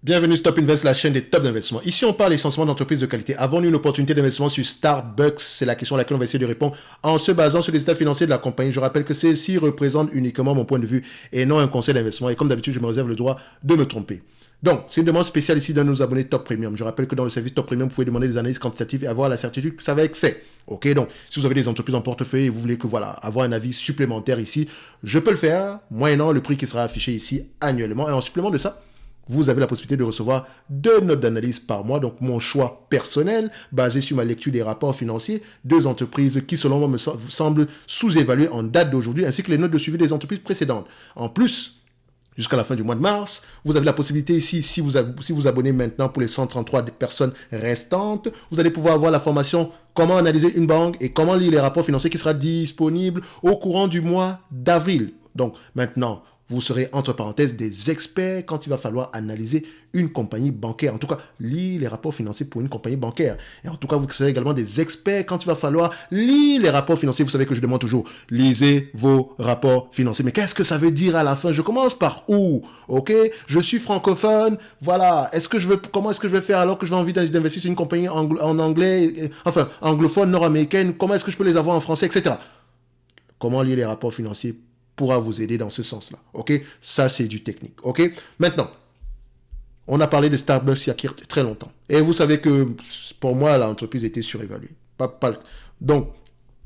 Bienvenue sur Top Invest, la chaîne des top d'investissement. Ici, on parle essentiellement d'entreprises de qualité. Avons-nous une opportunité d'investissement sur Starbucks? C'est la question à laquelle on va essayer de répondre en se basant sur les états financiers de la compagnie. Je rappelle que ceci représente uniquement mon point de vue et non un conseil d'investissement. Et comme d'habitude, je me réserve le droit de me tromper. Donc, c'est une demande spéciale ici d'un de nos abonnés Top Premium. Je rappelle que dans le service Top Premium, vous pouvez demander des analyses quantitatives et avoir la certitude que ça va être fait. Ok, donc, si vous avez des entreprises en portefeuille et vous voulez que, voilà, avoir un avis supplémentaire ici, je peux le faire, moyennant le prix qui sera affiché ici annuellement. Et en supplément de ça, vous avez la possibilité de recevoir 2 notes d'analyse par mois, donc mon choix personnel, basé sur ma lecture des rapports financiers, 2 entreprises qui, selon moi, me semblent sous-évaluées en date d'aujourd'hui, ainsi que les notes de suivi des entreprises précédentes. En plus, jusqu'à la fin du mois de mars, vous avez la possibilité ici, si vous abonnez maintenant pour les 133 personnes restantes, vous allez pouvoir avoir la formation comment analyser une banque et comment lire les rapports financiers qui sera disponible au courant du mois d'avril. Donc maintenant, vous serez, entre parenthèses, des experts quand il va falloir analyser une compagnie bancaire. En tout cas, lire les rapports financiers pour une compagnie bancaire. Et en tout cas, vous serez également des experts quand il va falloir lire les rapports financiers. Vous savez que je demande toujours, lisez vos rapports financiers. Mais qu'est-ce que ça veut dire à la fin? Je commence par où? Ok? Je suis francophone. Voilà. Comment est-ce que je vais faire alors que j'ai envie d'investir sur une compagnie en anglais, enfin, anglophone, nord-américaine? Comment est-ce que je peux les avoir en français, etc. Comment lire les rapports financiers pourra vous aider dans ce sens-là. Ok? Ça, c'est du technique. Ok? Maintenant, on a parlé de Starbucks il y a très longtemps. Et vous savez que, pour moi, l'entreprise était surévaluée. Donc,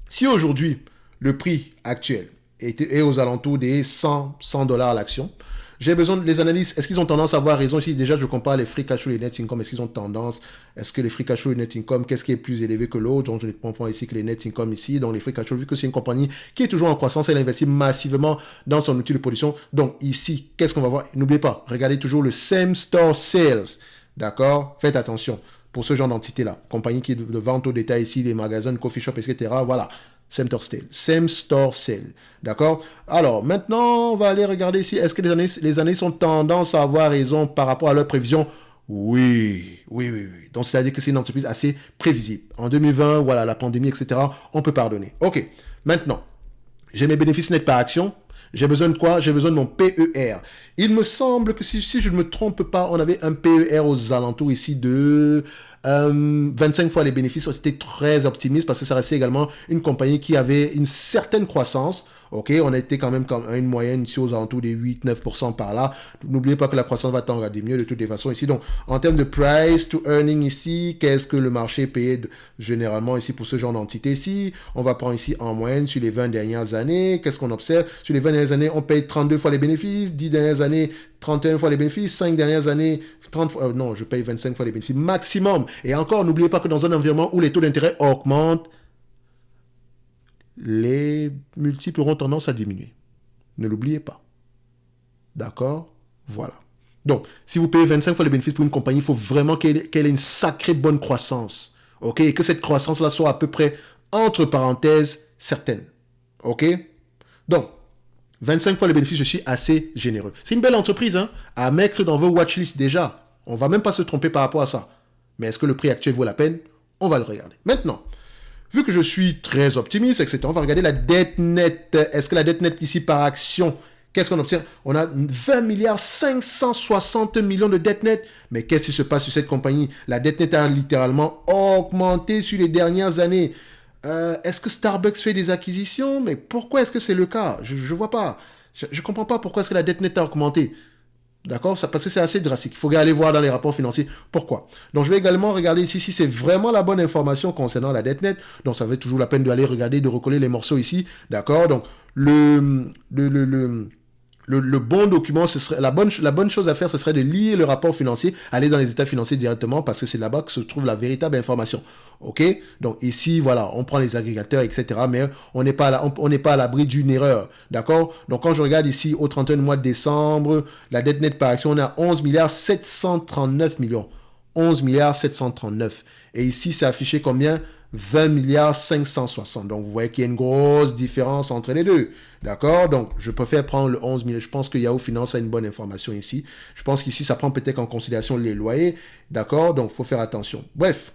si aujourd'hui, le prix actuel est aux alentours des 100 dollars l'action, j'ai besoin de les analystes. Est-ce qu'ils ont tendance à avoir raison? Ici, déjà, je compare les free cash flow et les net income. Est-ce qu'ils ont tendance? Est-ce que les free cash flow et les net income, qu'est-ce qui est plus élevé que l'autre? Donc, je ne comprends pas ici que les net income ici. Donc, les free cash flow, vu que c'est une compagnie qui est toujours en croissance, elle investit massivement dans son outil de production. Donc, ici, qu'est-ce qu'on va voir? N'oubliez pas, regardez toujours le same store sales. D'accord? Faites attention pour ce genre d'entité-là. Compagnie qui est de vente au détail ici, les magasins, coffee shop, etc. Voilà. Same store sale. D'accord? Alors, maintenant, on va aller regarder ici. Est-ce que les années sont tendance à avoir raison par rapport à leurs prévisions? Oui. Donc, c'est-à-dire que c'est une entreprise assez prévisible. En 2020, voilà, la pandémie, etc., on peut pardonner. OK. Maintenant, j'ai mes bénéfices nets par action. J'ai besoin de quoi? J'ai besoin de mon PER. Il me semble que si je ne me trompe pas, on avait un PER aux alentours ici de 25 fois les bénéfices. C'était très optimiste parce que ça restait également une compagnie qui avait une certaine croissance. Ok, on a été quand même comme une moyenne ici aux alentours des 8-9% par là. N'oubliez pas que la croissance va tendre à diminuer de toutes les façons ici. Donc, en termes de price to earning ici, qu'est-ce que le marché payait généralement ici pour ce genre d'entité ici? On va prendre ici en moyenne sur les 20 dernières années. Qu'est-ce qu'on observe? Sur les 20 dernières années, on paye 32 fois les bénéfices, 10 dernières années, 31 fois les bénéfices, 5 dernières années, 30 fois, non, je paye 25 fois les bénéfices maximum. Et encore, n'oubliez pas que dans un environnement où les taux d'intérêt augmentent, les multiples auront tendance à diminuer. Ne l'oubliez pas. D'accord? Voilà. Donc, si vous payez 25 fois les bénéfices pour une compagnie, il faut vraiment qu'elle ait une sacrée bonne croissance. OK? Et que cette croissance-là soit à peu près, entre parenthèses, certaine. OK? Donc, 25 fois les bénéfices, je suis assez généreux. C'est une belle entreprise, hein? À mettre dans vos watchlists déjà. On ne va même pas se tromper par rapport à ça. Mais est-ce que le prix actuel vaut la peine? On va le regarder. Maintenant, vu que je suis très optimiste, etc., on va regarder la dette nette. Est-ce que la dette nette ici par action, qu'est-ce qu'on observe? On a 20 milliards 560 millions de dette nette. Mais qu'est-ce qui se passe sur cette compagnie? La dette nette a littéralement augmenté sur les dernières années. Est-ce que Starbucks fait des acquisitions? Mais pourquoi est-ce que c'est le cas? Je ne vois pas. Je ne comprends pas pourquoi est-ce que la dette nette a augmenté. D'accord? Parce que c'est assez drastique. Il faut aller voir dans les rapports financiers pourquoi. Donc, je vais également regarder ici si c'est vraiment la bonne information concernant la dette nette. Donc, ça fait toujours la peine d'aller regarder, de recoller les morceaux ici. D'accord? Donc, le bon document, ce serait la bonne chose à faire, ce serait de lire le rapport financier, aller dans les états financiers directement parce que c'est là-bas que se trouve la véritable information. OK? Donc ici, voilà, on prend les agrégateurs, etc. Mais on n'est pas à l'abri d'une erreur. D'accord? Donc quand je regarde ici au 31 mois de décembre, la dette nette par action, on est à 11 milliards 739 millions. 11 milliards 739. Et ici, c'est affiché combien? 20 milliards 560. Donc, vous voyez qu'il y a une grosse différence entre les deux. D'accord? Donc, je préfère prendre le 11 milliards. Je pense que Yahoo Finance a une bonne information ici. Je pense qu'ici, ça prend peut-être en considération les loyers. D'accord? Donc, il faut faire attention. Bref,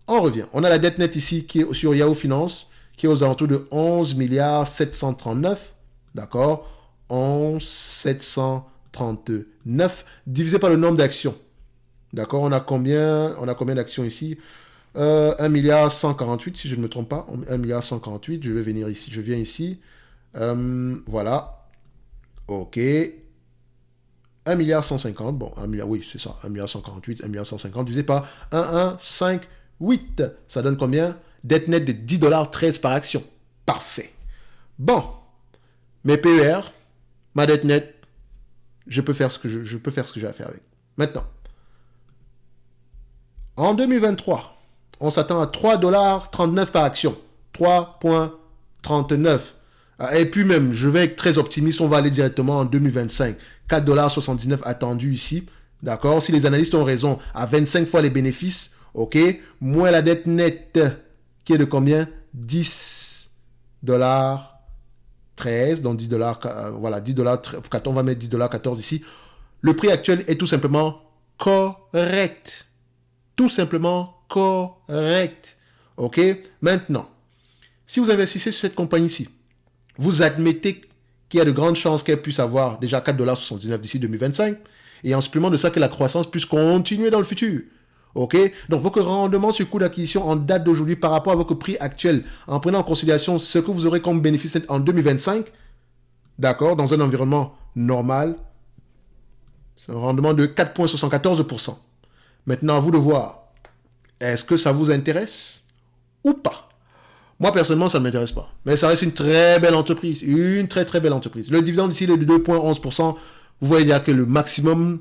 on revient. On a la dette nette ici qui est sur Yahoo Finance, qui est aux alentours de 11 milliards 739. D'accord? 11 739 divisé par le nombre d'actions. D'accord, on a combien d'actions ici? 1 milliard 148, si je ne me trompe pas. 1 milliard 148, je vais venir ici, je viens ici. Voilà. OK. 1 milliard 150, bon, 1 milliard, oui, c'est ça, 1 milliard 148, 1 milliard 150, divisé par 1158. Ça donne combien? Dette nette de 10,13 $ par action. Parfait. Bon, mes PER, ma dette nette, je peux faire ce que j'ai à faire avec. Maintenant, en 2023, on s'attend à 3,39 $ par action. 3,39 $. Et puis même, je vais être très optimiste, on va aller directement en 2025. 4,79 $ attendus ici. D'accord? Si les analystes ont raison, à 25 fois les bénéfices, ok? Moins la dette nette, qui est de combien? 10,13 $. Donc 10 $, voilà, 10 $, on va mettre 10,14 $ ici. Le prix actuel est tout simplement correct. Tout simplement correct. OK? Maintenant, si vous investissez sur cette compagnie-ci, vous admettez qu'il y a de grandes chances qu'elle puisse avoir déjà 4,79 $ d'ici 2025 et en supplément de ça que la croissance puisse continuer dans le futur. OK? Donc, votre rendement sur coût d'acquisition en date d'aujourd'hui par rapport à votre prix actuel, en prenant en considération ce que vous aurez comme bénéfice net en 2025, d'accord, dans un environnement normal, c'est un rendement de 4,74 %. Maintenant, à vous de voir, est-ce que ça vous intéresse ou pas? Moi, personnellement, ça ne m'intéresse pas. Mais ça reste une très belle entreprise. Une très, très belle entreprise. Le dividende ici, est de 2,11 %. Vous voyez dire que le maximum,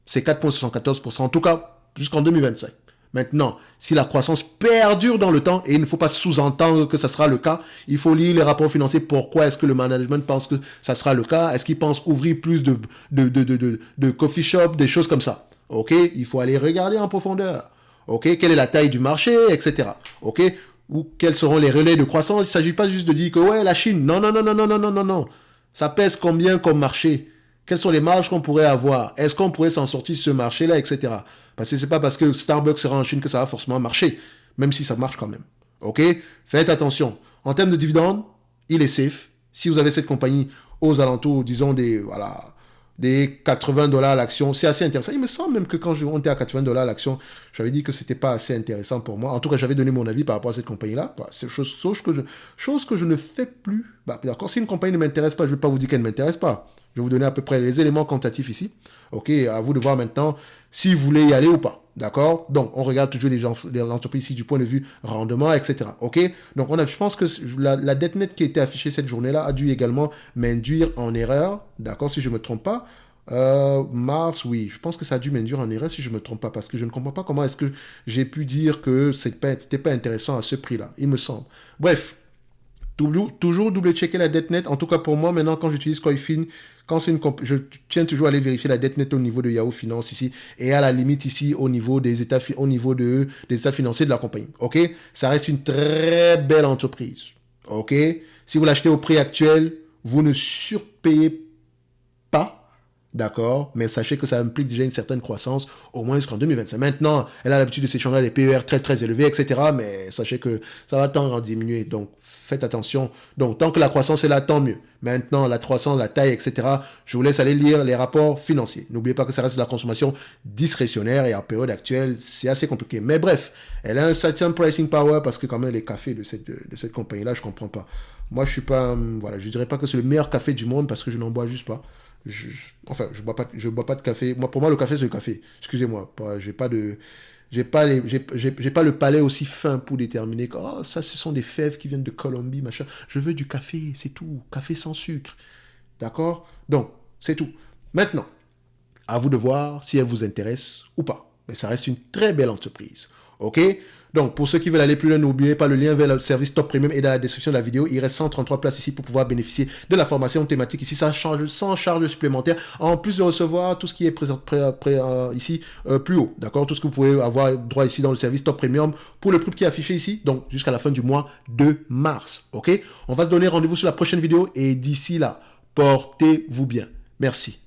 c'est 4,74 %. En tout cas, jusqu'en 2025. Maintenant, si la croissance perdure dans le temps, et il ne faut pas sous-entendre que ça sera le cas, il faut lire les rapports financiers. Pourquoi est-ce que le management pense que ça sera le cas? Est-ce qu'il pense ouvrir plus de coffee shop, des choses comme ça? OK? Il faut aller regarder en profondeur. OK? Quelle est la taille du marché, etc. OK? Ou quels seront les relais de croissance? Il ne s'agit pas juste de dire que ouais, la Chine, non, non, non, non, non, non, non, non, non. Ça pèse combien comme marché? Quelles sont les marges qu'on pourrait avoir? Est-ce qu'on pourrait s'en sortir sur ce marché-là, etc. Parce que ce n'est pas parce que Starbucks sera en Chine que ça va forcément marcher, même si ça marche quand même. OK? Faites attention. En termes de dividendes, il est safe. Si vous avez cette compagnie aux alentours, disons, des 80 $ l'action, c'est assez intéressant. Il me semble même que quand on était à 80 $ l'action, j'avais dit que c'était pas assez intéressant pour moi. En tout cas, j'avais donné mon avis par rapport à cette compagnie-là. C'est chose que je ne fais plus. D'accord, si une compagnie ne m'intéresse pas, je ne vais pas vous dire qu'elle ne m'intéresse pas. Je vais vous donner à peu près les éléments quantitatifs ici. OK, à vous de voir maintenant si vous voulez y aller ou pas. D'accord? Donc, on regarde toujours les entreprises ici du point de vue rendement, etc. OK? Donc, je pense que la dette nette qui a été affichée cette journée-là a dû également m'induire en erreur. D'accord? Si je ne me trompe pas. Mars, oui. Je pense que ça a dû m'induire en erreur si je ne me trompe pas. Parce que je ne comprends pas comment est-ce que j'ai pu dire que c'était pas intéressant à ce prix-là. Il me semble. Bref. Toujours double-checker la dette nette. En tout cas, pour moi, maintenant, quand j'utilise Coifin, je tiens toujours à aller vérifier la dette nette au niveau de Yahoo Finance ici et à la limite ici au niveau des états financiers de la compagnie. OK? Ça reste une très belle entreprise. OK? Si vous l'achetez au prix actuel, vous ne surpayez pas. D'accord, mais sachez que ça implique déjà une certaine croissance, au moins jusqu'en 2025. Maintenant, elle a l'habitude de s'échanger à des PER très très élevés, etc. Mais sachez que ça va tendre à diminuer. Donc, faites attention. Donc, tant que la croissance est là, tant mieux. Maintenant, la croissance, la taille, etc. Je vous laisse aller lire les rapports financiers. N'oubliez pas que ça reste de la consommation discrétionnaire et en période actuelle, c'est assez compliqué. Mais bref, elle a un certain pricing power parce que quand même les cafés de cette compagnie-là, je comprends pas. Moi, je suis pas, voilà, je dirais pas que c'est le meilleur café du monde parce que je n'en bois juste pas. Je bois pas de café. Pour moi, le café, c'est le café. Excusez-moi. J'ai pas le palais aussi fin pour déterminer que ça, ce sont des fèves qui viennent de Colombie, machin. Je veux du café, c'est tout. Café sans sucre. D'accord? Donc, c'est tout. Maintenant, à vous de voir si elle vous intéresse ou pas. Mais ça reste une très belle entreprise. OK? Donc, pour ceux qui veulent aller plus loin, n'oubliez pas le lien vers le service Top Premium est dans la description de la vidéo. Il reste 133 places ici pour pouvoir bénéficier de la formation thématique ici sans charge supplémentaire. En plus de recevoir tout ce qui est présent ici plus haut. D'accord? Tout ce que vous pouvez avoir droit ici dans le service Top Premium pour le prix qui est affiché ici. Donc, jusqu'à la fin du mois de mars. OK? On va se donner rendez-vous sur la prochaine vidéo et d'ici là, portez-vous bien. Merci.